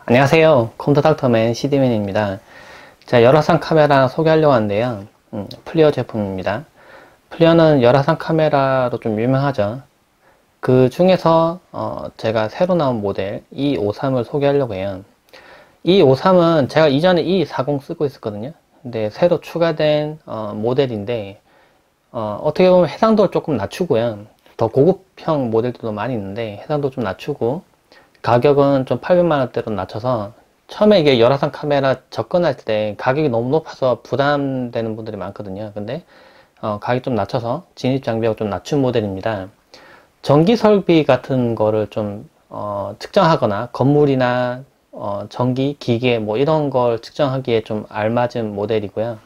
안녕하세요. 컴퓨터 닥터맨 CD맨입니다. 자, 열화상 카메라 소개하려고 하는데요. 플리어 제품입니다. 플리어는 열화상 카메라로 좀 유명하죠. 그 중에서 제가 새로 나온 모델 E53을 소개하려고 해요. E53은 제가 이전에 E40 쓰고 있었거든요. 근데 새로 추가된 모델인데 어떻게 보면 해상도를 조금 낮추고요. 더 고급형 모델들도 많이 있는데 해상도 좀 낮추고 가격은 좀 800만원대로 낮춰서 처음에 이게 열화상 카메라 접근할 때 가격이 너무 높아서 부담되는 분들이 많거든요. 근데 가격 좀 낮춰서 진입 장벽을 좀 낮춘 모델입니다. 전기 설비 같은 거를 좀 측정하거나 건물이나 전기, 기계 뭐 이런 걸 측정하기에 좀 알맞은 모델이고요.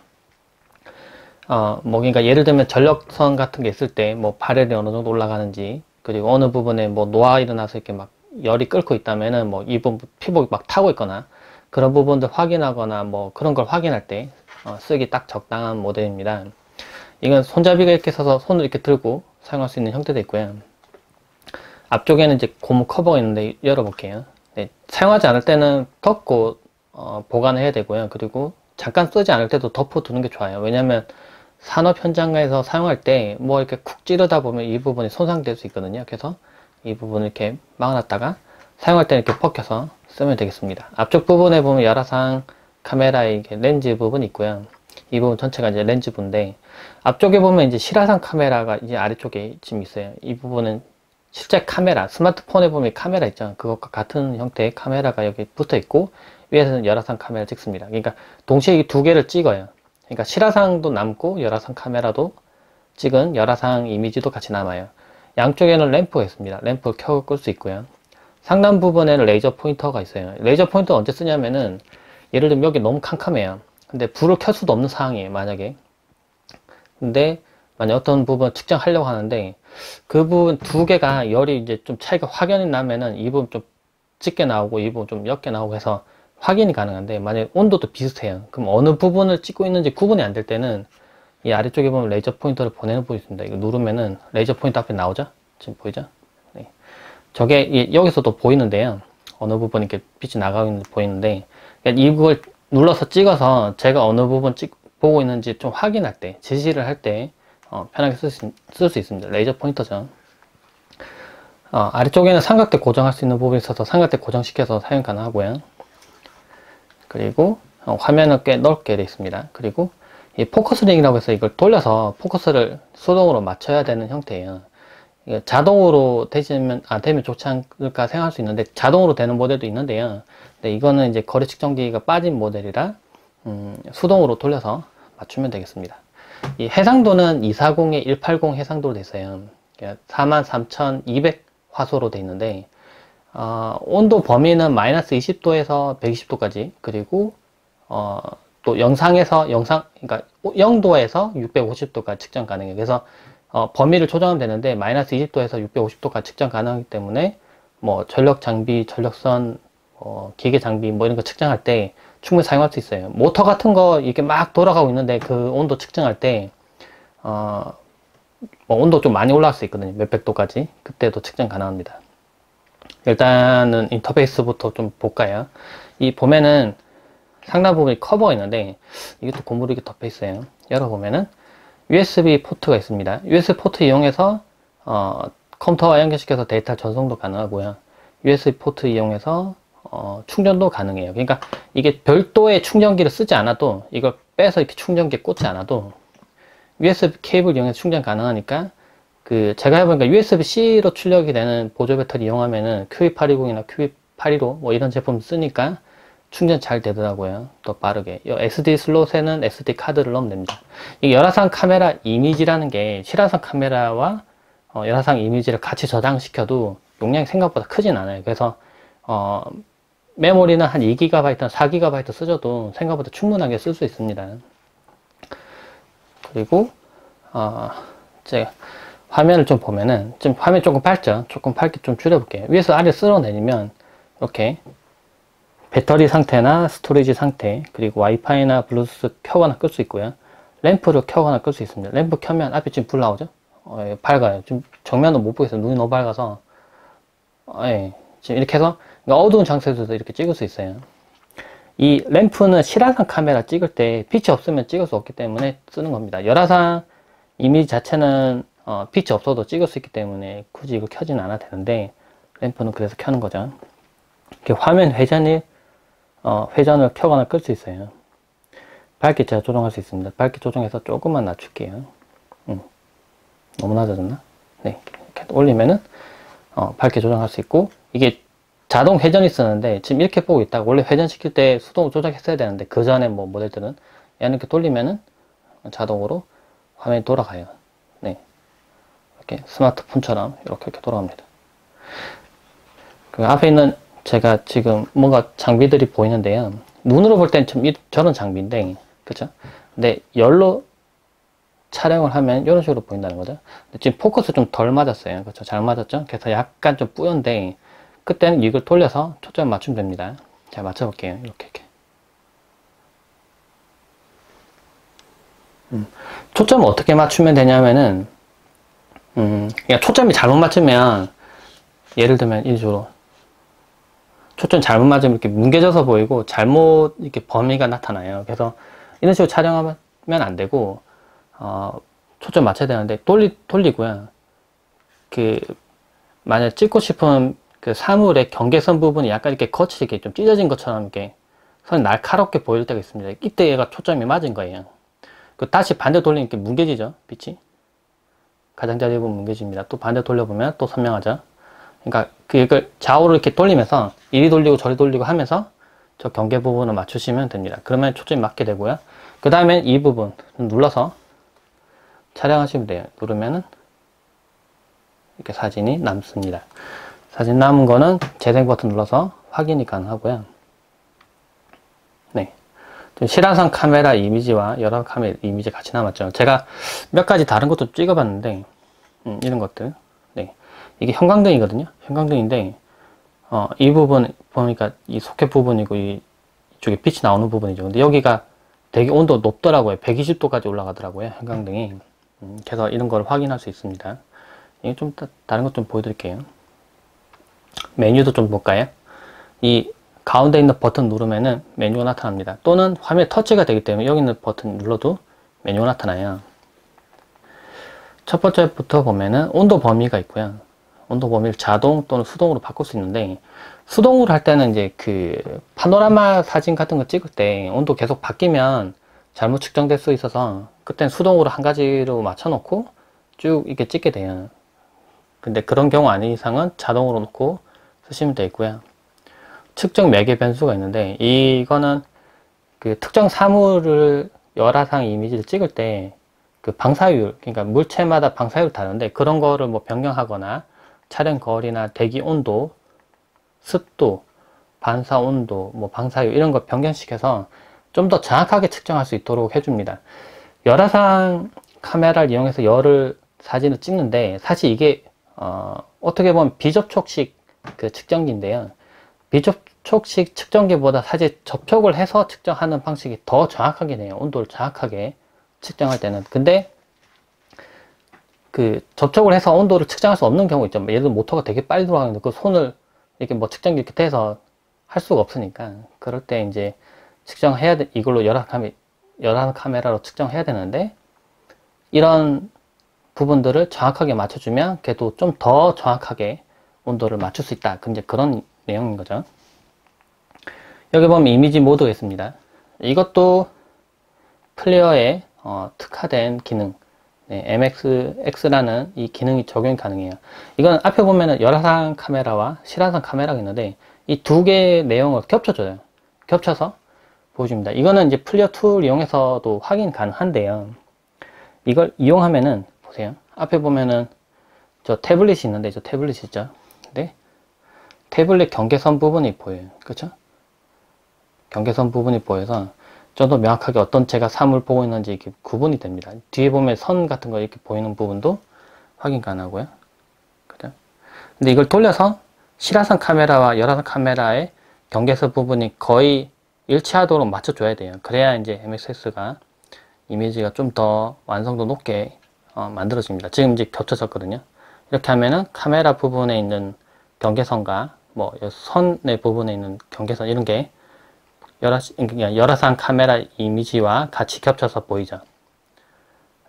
뭐 그러니까 예를 들면 전력선 같은 게 있을 때 뭐 발열이 어느 정도 올라가는지, 그리고 어느 부분에 뭐 노화가 일어나서 이렇게 막 열이 끓고 있다면은 뭐 이 부분 피복이 막 타고 있거나 그런 부분들 확인하거나 뭐 그런 걸 확인할 때 쓰기 딱 적당한 모델입니다. 이건 손잡이가 이렇게 서서 손을 이렇게 들고 사용할 수 있는 형태도 있고요. 앞쪽에는 이제 고무 커버가 있는데 열어볼게요. 네, 사용하지 않을 때는 덮고 보관을 해야 되고요. 그리고 잠깐 쓰지 않을 때도 덮어 두는 게 좋아요. 왜냐면 산업 현장에서 사용할 때 뭐 이렇게 쿡 찌르다 보면 이 부분이 손상될 수 있거든요. 그래서 이 부분을 이렇게 막아놨다가 사용할 때는 이렇게 벗겨서 쓰면 되겠습니다. 앞쪽 부분에 보면 열화상 카메라의 렌즈 부분이 있고요. 이 부분 전체가 이제 렌즈부인데, 앞쪽에 보면 이제 실화상 카메라가 이제 아래쪽에 지금 있어요. 이 부분은 실제 카메라, 스마트폰에 보면 카메라 있죠. 그것과 같은 형태의 카메라가 여기 붙어 있고, 위에서는 열화상 카메라를 찍습니다. 그러니까 동시에 이 두 개를 찍어요. 그러니까 실화상도 남고 열화상 카메라도 찍은 열화상 이미지도 같이 남아요. 양쪽에는 램프가 있습니다. 램프를 켜고 끌 수 있고요. 상단 부분에는 레이저 포인터가 있어요. 레이저 포인터 언제 쓰냐면은 예를 들면 여기 너무 캄캄해요. 근데 불을 켤 수도 없는 상황이에요, 만약에. 근데 만약 어떤 부분 측정하려고 하는데 그 부분 두 개가 열이 이제 좀 차이가 확연히 나면은 이 부분 좀 짙게 나오고 이 부분 좀 옅게 나오고 해서 확인이 가능한데, 만약 온도도 비슷해요. 그럼 어느 부분을 찍고 있는지 구분이 안 될 때는 이 아래쪽에 보면 레이저 포인터를 보내는 부분이 있습니다. 이거 누르면은 레이저 포인터 앞에 나오죠? 지금 보이죠? 네. 저게 여기서도 보이는데요. 어느 부분 이렇게 빛이 나가고 있는지 보이는데, 이걸 눌러서 찍어서 제가 어느 부분 보고 있는지 좀 확인할 때, 지시를 할 때 편하게 쓸 수 있습니다. 레이저 포인터죠. 아래쪽에는 삼각대 고정할 수 있는 부분이 있어서 삼각대 고정시켜서 사용 가능하고요. 그리고 화면을 꽤 넓게 되어 있습니다. 그리고 이 포커스링이라고 해서 이걸 돌려서 포커스를 수동으로 맞춰야 되는 형태예요. 자동으로 되면 좋지 않을까 생각할 수 있는데, 자동으로 되는 모델도 있는데요. 근데 이거는 이제 거리 측정기가 빠진 모델이라 수동으로 돌려서 맞추면 되겠습니다. 이 해상도는 240에 180 해상도로 되어 있어요. 43,200 화소로 되어 있는데, 온도 범위는 마이너스 20도에서 120도까지, 그리고 또 그러니까 0도에서 650도까지 측정 가능해요. 그래서 범위를 조정하면 되는데 마이너스 20도에서 650도까지 측정 가능하기 때문에 뭐 전력 장비, 전력선, 기계 장비 뭐 이런 거 측정할 때 충분히 사용할 수 있어요. 모터 같은 거 이렇게 막 돌아가고 있는데 그 온도 측정할 때 뭐 온도 좀 많이 올라갈 수 있거든요. 몇백 도까지. 그때도 측정 가능합니다. 일단은 인터페이스부터 좀 볼까요? 이 보면은 상단 부분에 커버가 있는데 이것도 고무로 이렇게 덮여 있어요. 열어보면은 USB 포트가 있습니다. USB 포트 이용해서 컴퓨터와 연결시켜서 데이터 전송도 가능하고요. USB 포트 이용해서 충전도 가능해요. 그러니까 이게 별도의 충전기를 쓰지 않아도, 이걸 빼서 이렇게 충전기에 꽂지 않아도 USB 케이블 이용해서 충전 가능하니까, 제가 해보니까 USB-C로 출력이 되는 보조 배터리 이용하면은 QV820이나 QV815 뭐 이런 제품 쓰니까 충전 잘 되더라고요. 더 빠르게. 이 SD 슬롯에는 SD 카드를 넣으면 됩니다. 이 열화상 카메라 이미지라는 게 실화상 카메라와 열화상 이미지를 같이 저장시켜도 용량이 생각보다 크진 않아요. 그래서 메모리는 한 2GB, 4GB 쓰셔도 생각보다 충분하게 쓸 수 있습니다. 그리고 제가 화면을 좀 보면은 지금 화면 조금 밝죠? 조금 밝게 좀 줄여볼게요. 위에서 아래 쓸어내리면 이렇게 배터리 상태나 스토리지 상태, 그리고 와이파이나 블루투스 켜거나 끌 수 있고요. 램프를 켜거나 끌 수 있습니다. 램프 켜면 앞에 지금 불 나오죠? 예, 밝아요. 지금 정면도 못 보겠어요. 눈이 너무 밝아서. 예, 지금 이렇게 해서 그러니까 어두운 장소에서도 이렇게 찍을 수 있어요. 이 램프는 실화상 카메라 찍을 때 빛이 없으면 찍을 수 없기 때문에 쓰는 겁니다. 열화상 이미지 자체는 빛이 없어도 찍을 수 있기 때문에 굳이 이거 켜지는 않아도 되는데, 램프는 그래서 켜는 거죠. 이렇게 화면 회전을 켜거나 끌 수 있어요. 밝기 제가 조정할 수 있습니다. 밝기 조정해서 조금만 낮출게요. 너무 낮아졌나? 네, 이렇게 올리면은 밝기 조정할 수 있고, 이게 자동 회전이 쓰는데 지금 이렇게 보고 있다가 원래 회전시킬 때 수동 조작했어야 되는데, 그 전에 뭐 모델들은 얘는 이렇게 돌리면은 자동으로 화면이 돌아가요. 네, 이렇게 스마트폰처럼 이렇게 돌아갑니다. 그 앞에 있는 제가 지금 뭔가 장비들이 보이는데요. 눈으로 볼 때는 저런 장비인데, 그쵸? 근데 열로 촬영을 하면 이런 식으로 보인다는 거죠. 근데 지금 포커스 좀 덜 맞았어요. 그렇죠? 잘 맞았죠? 그래서 약간 좀 뿌연데, 그때는 이걸 돌려서 초점 맞추면 됩니다. 자, 맞춰볼게요. 이렇게. 초점을 어떻게 맞추면 되냐면은, 그냥 초점이 잘못 맞추면, 예를 들면 이런 식으로 초점 잘못 맞으면 이렇게 뭉개져서 보이고 잘못 이렇게 범위가 나타나요. 그래서 이런 식으로 촬영하면 안 되고, 초점 맞춰야 되는데 돌리고요. 그 만약 찍고 싶은 그 사물의 경계선 부분이 약간 이렇게 거칠게 좀 찢어진 것처럼 이렇게 선이 날카롭게 보일 때가 있습니다. 이때 얘가 초점이 맞은 거예요. 그 다시 반대 돌리면 이렇게 뭉개지죠, 빛이. 가장자리 부분 뭉개집니다. 또 반대 돌려보면 또 선명하죠. 그러니까 그걸 좌우로 이렇게 돌리면서 이리 돌리고 저리 돌리고 하면서 저 경계 부분을 맞추시면 됩니다. 그러면 초점이 맞게 되고요. 그 다음에 이 부분 눌러서 촬영하시면 돼요. 누르면은 이렇게 사진이 남습니다. 사진 남은 거는 재생 버튼 눌러서 확인이 가능하고요. 네, 실화상 카메라 이미지와 열화 카메라 이미지 같이 남았죠. 제가 몇 가지 다른 것도 찍어봤는데, 이런 것들. 네, 이게 형광등이거든요. 형광등인데, 이 부분 보니까 이 소켓 부분이고 이쪽에 빛이 나오는 부분이죠. 근데 여기가 되게 온도 높더라고요. 120도까지 올라가더라고요, 형광등이. 그래서 이런 걸 확인할 수 있습니다. 이게 좀 다른 것 좀 보여드릴게요. 메뉴도 좀 볼까요? 이 가운데 있는 버튼 누르면은 메뉴가 나타납니다. 또는 화면에 터치가 되기 때문에 여기 있는 버튼 눌러도 메뉴가 나타나요. 첫 번째부터 보면은 온도 범위가 있고요. 온도 범위를 자동 또는 수동으로 바꿀 수 있는데, 수동으로 할 때는 이제 그 파노라마 사진 같은 거 찍을 때 온도 계속 바뀌면 잘못 측정될 수 있어서 그때는 수동으로 한 가지로 맞춰놓고 쭉 이렇게 찍게 돼요. 근데 그런 경우 아닌 이상은 자동으로 놓고 쓰시면 되고요. 측정 매개 변수가 있는데, 이거는 그 특정 사물을 열화상 이미지를 찍을 때 그 방사율, 그러니까 물체마다 방사율이 다른데, 그런 거를 뭐 변경하거나 촬영 거리나 대기 온도, 습도, 반사 온도, 뭐 방사율 이런 거 변경시켜서 좀 더 정확하게 측정할 수 있도록 해줍니다. 열화상 카메라를 이용해서 사진을 찍는데, 사실 이게 어떻게 보면 비접촉식 그 측정기인데요. 비접촉식 측정기보다 사실 접촉을 해서 측정하는 방식이 더 정확하게 돼요. 온도를 정확하게 측정할 때는. 근데 그 접촉을 해서 온도를 측정할 수 없는 경우 있죠. 예를 들어 모터가 되게 빨리 돌아가는데 그 손을 이렇게 뭐 측정기 이렇게 대서 할 수가 없으니까, 그럴 때 이제 측정해야 돼. 이걸로 열화 카메라로 측정해야 되는데, 이런 부분들을 정확하게 맞춰주면 그래도 좀 더 정확하게 온도를 맞출 수 있다. 이제 그런 내용인 거죠. 여기 보면 이미지 모드가 있습니다. 이것도 플레이어에 특화된 기능, 네, MX라는 이 기능이 적용이 가능해요. 이건 앞에 보면은 열화상 카메라와 실화상 카메라가 있는데, 이 두 개의 내용을 겹쳐줘요. 겹쳐서 보여줍니다. 이거는 이제 플레이어 툴 이용해서도 확인 가능한데요. 이걸 이용하면은 보세요. 앞에 보면은 저 태블릿이 있는데, 저 태블릿 있죠? 네. 태블릿 경계선 부분이 보여요. 그렇죠? 경계선 부분이 보여서 좀 더 명확하게 어떤 제가 사물 보고 있는지 이렇게 구분이 됩니다. 뒤에 보면 선 같은 거 이렇게 보이는 부분도 확인 가능하고요. 그죠? 근데 이걸 돌려서 실화상 카메라와 열화상 카메라의 경계선 부분이 거의 일치하도록 맞춰줘야 돼요. 그래야 이제 MXS가 이미지가 좀 더 완성도 높게 만들어집니다. 지금 이제 겹쳐졌거든요. 이렇게 하면은 카메라 부분에 있는 경계선과 뭐 선의 부분에 있는 경계선 이런 게 열화상 카메라 이미지와 같이 겹쳐서 보이죠.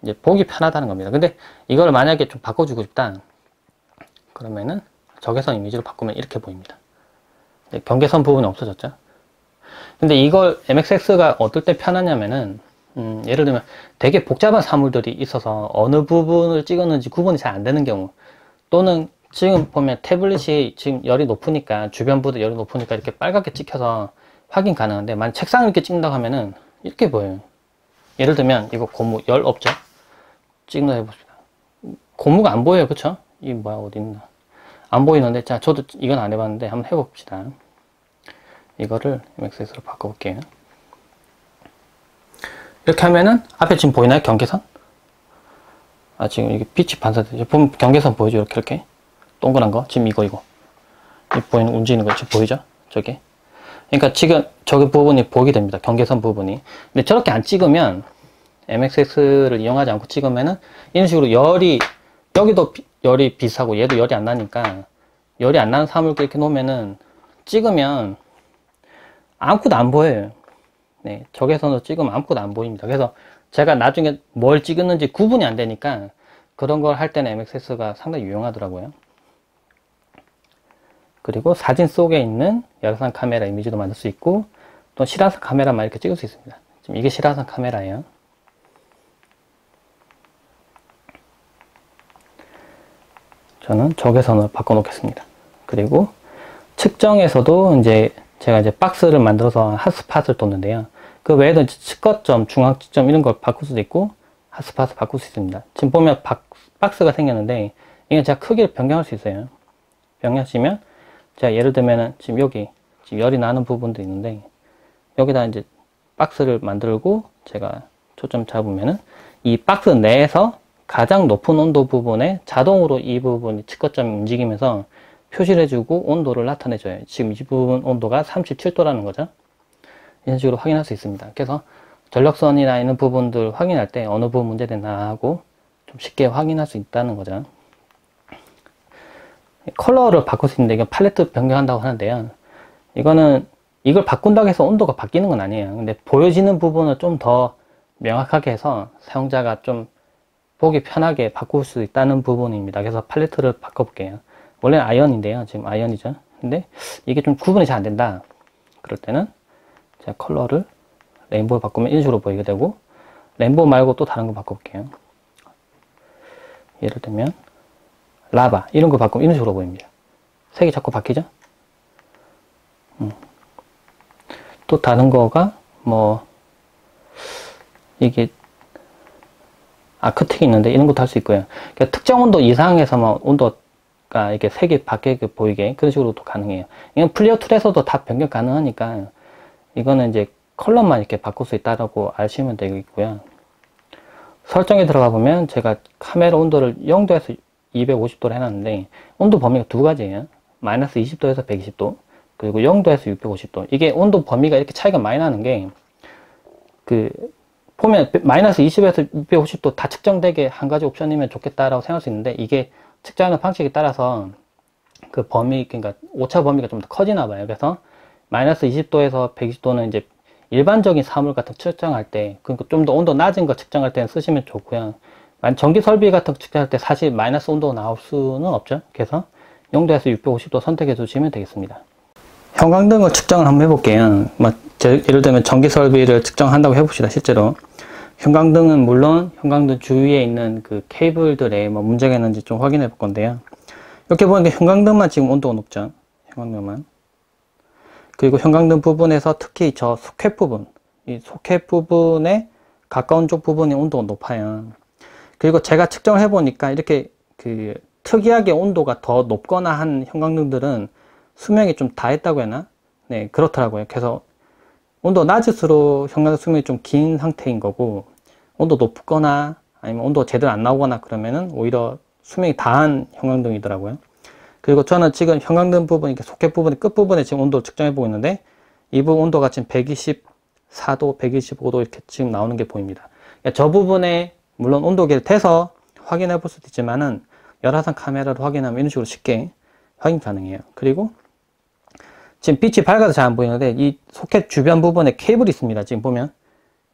이제 보기 편하다는 겁니다. 근데 이걸 만약에 좀 바꿔주고 싶다 그러면은 적외선 이미지로 바꾸면 이렇게 보입니다. 경계선 부분이 없어졌죠. 근데 이걸 MXX가 어떨 때 편하냐면은 예를 들면 되게 복잡한 사물들이 있어서 어느 부분을 찍었는지 구분이 잘 안 되는 경우, 또는 지금 보면 태블릿이 지금 열이 높으니까, 주변부도 열이 높으니까 이렇게 빨갛게 찍혀서 확인 가능한데, 만약 책상을 이렇게 찍는다고 하면은 이렇게 보여요. 예를 들면 이거 고무 열 없죠? 찍는다 해봅시다. 고무가 안 보여요. 그쵸? 이게 뭐야, 어디 있나? 안 보이는데, 자, 저도 이건 안 해봤는데 한번 해봅시다. 이거를 MXX로 바꿔볼게요. 이렇게 하면은 앞에 지금 보이나요? 경계선? 아, 지금 이게 빛이 반사되죠. 보면 경계선 보이죠? 이렇게 동그란 거. 지금 이거 이 보이는 움직이는 거 지금 보이죠? 저게. 그러니까 지금 저기 부분이 보이게 됩니다. 경계선 부분이. 근데 저렇게 안 찍으면, MXX를 이용하지 않고 찍으면은 이런 식으로 여기도 열이 비슷하고 얘도 열이 안 나니까, 열이 안 나는 사물을 이렇게 놓으면은 찍으면 아무것도 안 보여요. 네, 적외선으로 찍으면 아무것도 안 보입니다. 그래서 제가 나중에 뭘 찍었는지 구분이 안 되니까 그런 걸 할 때는 MXX가 상당히 유용하더라고요. 그리고 사진 속에 있는 열화상 카메라 이미지도 만들 수 있고, 또 실화상 카메라만 이렇게 찍을 수 있습니다. 지금 이게 실화상 카메라예요. 저는 적외선으로 바꿔 놓겠습니다. 그리고 측정에서도 제가 박스를 만들어서 핫스팟을 뒀는데요. 그 외에도 측거점, 중앙측점 이런 걸 바꿀 수도 있고, 핫스팟을 바꿀 수 있습니다. 지금 보면 박스가 생겼는데, 이건 제가 크기를 변경할 수 있어요. 변경하시면, 제가 예를 들면은 지금 여기, 지금 열이 나는 부분도 있는데, 여기다 이제 박스를 만들고, 제가 초점 잡으면은, 이 박스 내에서 가장 높은 온도 부분에 자동으로 이 부분이 측거점이 움직이면서 표시를 해주고 온도를 나타내줘요. 지금 이 부분 온도가 37도라는 거죠. 이런 식으로 확인할 수 있습니다. 그래서 전력선이나 있는 부분들 확인할 때 어느 부분 문제됐나 하고 좀 쉽게 확인할 수 있다는 거죠. 컬러를 바꿀 수 있는데, 이건 팔레트 변경한다고 하는데요. 이걸 바꾼다고 해서 온도가 바뀌는 건 아니에요. 근데 보여지는 부분을 좀 더 명확하게 해서 사용자가 좀 보기 편하게 바꿀 수 있다는 부분입니다. 그래서 팔레트를 바꿔볼게요. 원래는 아이언인데요. 지금 아이언이죠. 근데 이게 좀 구분이 잘 안 된다. 그럴 때는 제가 컬러를 레인보우 바꾸면 이런 식으로 보이게 되고, 레인보우 말고 또 다른 거 바꿔볼게요. 예를 들면 라바 이런 거 바꾸면 이런 식으로 보입니다. 색이 자꾸 바뀌죠? 또 다른 거가 이게 아크텍이 있는데 이런 것도 할 수 있고요. 그러니까 특정 온도 이상에서만 온도가 이렇게 색이 바뀌게 보이게 그런 식으로도 가능해요. 이건 플레이어 툴에서도 다 변경 가능하니까 이거는 이제 컬러만 이렇게 바꿀 수 있다라고 아시면 되겠고요. 설정에 들어가 보면 제가 카메라 온도를 0도에서 250도로 해놨는데, 온도 범위가 두 가지예요. 마이너스 20도에서 120도, 그리고 0도에서 650도. 이게 온도 범위가 이렇게 차이가 많이 나는 게, 보면 마이너스 20에서 650도 다 측정되게 한 가지 옵션이면 좋겠다라고 생각할 수 있는데, 이게 측정하는 방식에 따라서 그 범위, 그러니까 오차 범위가 좀 더 커지나 봐요. 그래서 마이너스 20도에서 120도는 이제 일반적인 사물 같은 거 측정할 때, 그러니까 좀 더 온도 낮은 거 측정할 때는 쓰시면 좋고요. 전기 설비 같은 거 측정할 때 사실 마이너스 온도가 나올 수는 없죠. 그래서 0도에서 650도 선택해 주시면 되겠습니다. 형광등을 측정을 한번 해볼게요. 예를 들면 전기 설비를 측정한다고 해봅시다. 실제로 형광등은 물론 형광등 주위에 있는 그 케이블들에 문제가 있는지 좀 확인해 볼 건데요. 이렇게 보니까 형광등만 지금 온도가 높죠. 형광등만. 그리고 형광등 부분에서 특히 저 소켓 부분, 이 소켓 부분에 가까운 쪽 부분이 온도가 높아요. 그리고 제가 측정을 해보니까 이렇게 특이하게 온도가 더 높거나 한 형광등들은 수명이 좀 다했다고 했나? 네, 그렇더라고요. 그래서 온도 낮을수록 형광등 수명이 좀 긴 상태인 거고, 온도 높거나 아니면 온도 제대로 안 나오거나 그러면은 오히려 수명이 다한 형광등이더라고요. 그리고 저는 지금 형광등 부분, 이렇게 소켓 부분의 끝부분에 지금 온도를 측정해 보고 있는데, 이 부분 온도가 지금 124도, 125도 이렇게 지금 나오는 게 보입니다. 그러니까 저 부분에 물론 온도계를 대서 확인해 볼 수도 있지만은 열화상 카메라로 확인하면 이런 식으로 쉽게 확인 가능해요. 그리고 지금 빛이 밝아서 잘 안 보이는데 이 소켓 주변 부분에 케이블이 있습니다. 지금 보면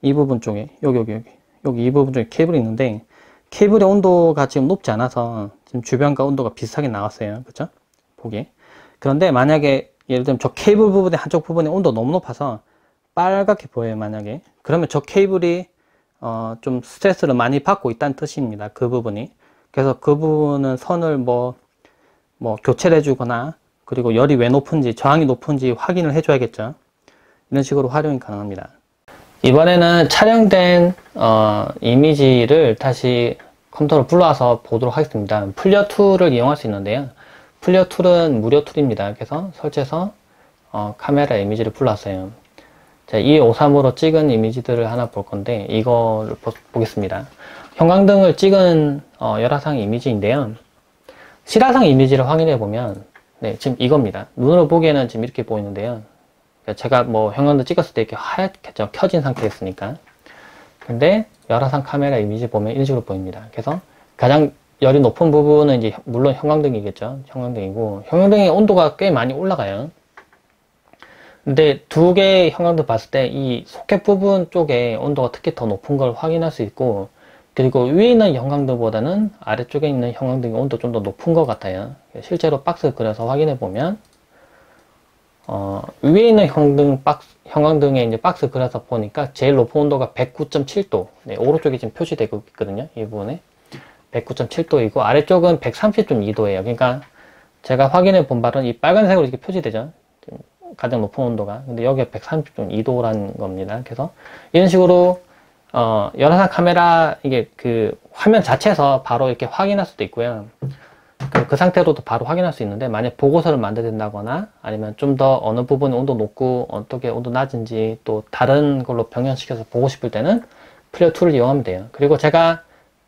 이 부분 쪽에 여기 이 부분 쪽에 케이블이 있는데 케이블의 온도가 지금 높지 않아서 지금 주변과 온도가 비슷하게 나왔어요. 그렇죠? 보기에. 그런데 만약에 예를 들면 저 케이블 부분의 한쪽 부분의 온도가 너무 높아서 빨갛게 보여요. 만약에 그러면 저 케이블이 좀 스트레스를 많이 받고 있다는 뜻입니다. 그 부분이. 그래서 그 부분은 선을 뭐 교체를 해주거나 그리고 열이 왜 높은지 저항이 높은지 확인을 해줘야겠죠. 이런 식으로 활용이 가능합니다. 이번에는 촬영된 이미지를 다시 컴퓨터로 불러와서 보도록 하겠습니다. 플리어 툴을 이용할 수 있는데요. 플리어 툴은 무료 툴입니다. 그래서 설치해서 카메라 이미지를 불러왔어요. 자, 이 5.3으로 찍은 이미지들을 하나 볼 건데 이거를 보겠습니다. 형광등을 찍은 열화상 이미지인데요. 실화상 이미지를 확인해 보면 네, 지금 이겁니다. 눈으로 보기에는 지금 이렇게 보이는데요. 제가 뭐 형광등 찍었을 때 이렇게 하얗게 켜진 상태였으니까. 근데 열화상 카메라 이미지 보면 이런 식으로 보입니다. 그래서 가장 열이 높은 부분은 이제 물론 형광등이겠죠. 형광등이고 형광등의 온도가 꽤 많이 올라가요. 근데 두 개의 형광등 봤을 때 이 소켓 부분 쪽에 온도가 특히 더 높은 걸 확인할 수 있고 그리고 위에 있는 형광등보다는 아래쪽에 있는 형광등의 온도 좀 더 높은 것 같아요. 실제로 박스 그려서 확인해 보면 위에 있는 형광등의 이제 박스 그려서 보니까 제일 높은 온도가 109.7도. 네, 오른쪽에 지금 표시되고 있거든요. 이 부분에 109.7도이고 아래쪽은 130.2도예요. 그러니까 제가 확인해 본 바로는 이 빨간색으로 이렇게 표시되죠. 가장 높은 온도가. 근데 여기가 130.2도라는 겁니다. 그래서 이런 식으로 열화상 카메라 이게 그 화면 자체에서 바로 이렇게 확인할 수도 있고요. 그 상태로도 바로 확인할 수 있는데 만약 보고서를 만들어진다거나 아니면 좀 더 어느 부분이 온도 높고 어떻게 온도 낮은지 또 다른 걸로 변경시켜서 보고 싶을 때는 플리어 툴을 이용하면 돼요. 그리고 제가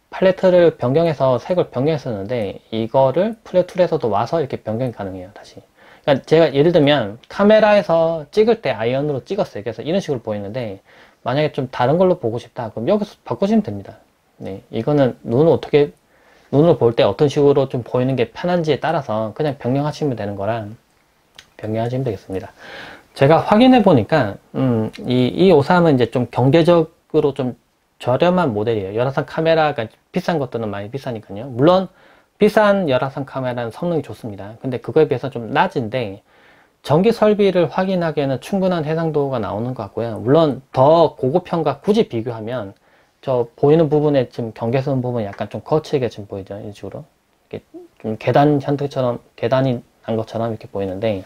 팔레트를 변경해서 색을 변경했었는데 이거를 플리어 툴에서도 와서 이렇게 변경이 가능해요. 다시. 그러니까 제가 예를 들면 카메라에서 찍을 때 아이언으로 찍었어요. 그래서 이런 식으로 보이는데 만약에 좀 다른 걸로 보고 싶다. 그럼 여기서 바꾸시면 됩니다. 네, 이거는 눈으로 볼 때 어떤 식으로 좀 보이는 게 편한지에 따라서 그냥 변경하시면 되는 거라 변경하시면 되겠습니다. 제가 확인해 보니까 이 5.3은 이제 좀 경제적으로 좀 저렴한 모델이에요. 열화상 카메라가 비싼 것들은 많이 비싸니까요. 물론 비싼 열화상 카메라는 성능이 좋습니다. 근데 그거에 비해서 좀 낮은데 전기 설비를 확인하기에는 충분한 해상도가 나오는 것 같고요. 물론 더 고급형과 굳이 비교하면 저 보이는 부분에 지금 경계선 부분이 약간 좀 거칠게 지금 보이죠. 이런 식으로 이렇게 좀 계단 형태처럼 계단이 난 것처럼 이렇게 보이는데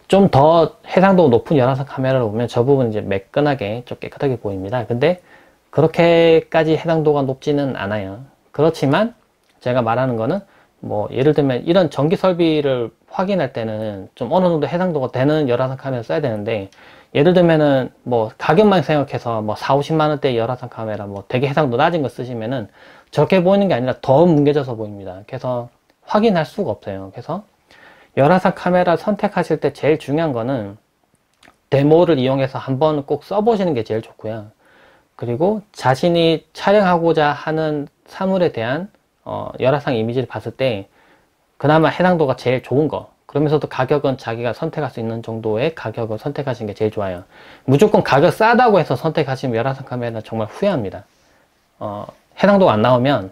좀 더 해상도 높은 열화상 카메라를 보면 저 부분은 이제 매끈하게 좀 깨끗하게 보입니다. 근데 그렇게까지 해상도가 높지는 않아요. 그렇지만 제가 말하는 거는 뭐 예를 들면 이런 전기 설비를 확인할 때는 좀 어느 정도 해상도가 되는 열화상 카메라 써야 되는데 예를 들면은 뭐 가격만 생각해서 뭐 4, 50만 원대 열화상 카메라 뭐 되게 해상도 낮은 거 쓰시면은 저렇게 보이는 게 아니라 더 뭉개져서 보입니다. 그래서 확인할 수가 없어요. 그래서 열화상 카메라 선택하실 때 제일 중요한 거는 데모를 이용해서 한번 꼭 써보시는 게 제일 좋고요. 그리고 자신이 촬영하고자 하는 사물에 대한 열화상 이미지를 봤을 때 그나마 해상도가 제일 좋은 거, 그러면서도 가격은 자기가 선택할 수 있는 정도의 가격을 선택하시는 게 제일 좋아요. 무조건 가격 싸다고 해서 선택하시면 열화상 카메라는 정말 후회합니다. 해상도가 안 나오면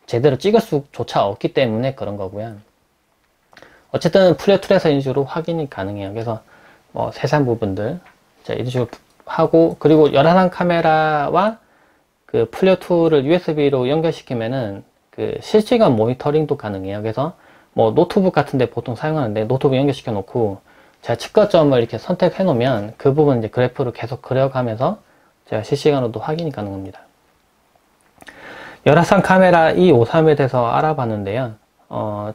제대로 찍을 수조차 없기 때문에 그런 거고요. 어쨌든 플리어 툴에서 이런 식으로 확인이 가능해요. 그래서 뭐 세세한 부분들 자, 이런 식으로 하고, 그리고 열화상 카메라와 그 플리어 툴을 USB로 연결시키면은 그 실시간 모니터링도 가능해요. 그래서 뭐 노트북 같은데 보통 사용하는데 노트북 연결시켜 놓고 제가 측가점을 이렇게 선택해 놓으면 그 부분 이제 그래프를 계속 그려가면서 제가 실시간으로도 확인이 가능합니다. 열화상 카메라 E53에 대해서 알아봤는데요.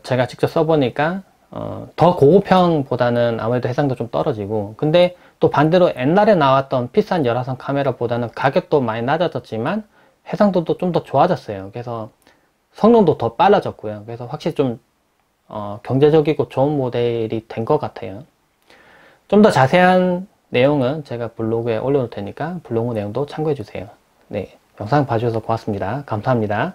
제가 직접 써보니까 더 고급형보다는 아무래도 해상도 좀 떨어지고, 근데 또 반대로 옛날에 나왔던 비싼 열화상 카메라보다는 가격도 많이 낮아졌지만 해상도도 좀 더 좋아졌어요. 그래서 성능도 더 빨라졌고요. 그래서 확실히 좀 경제적이고 좋은 모델이 된 것 같아요. 좀 더 자세한 내용은 제가 블로그에 올려놓을 테니까 블로그 내용도 참고해 주세요. 네, 영상 봐주셔서 고맙습니다. 감사합니다.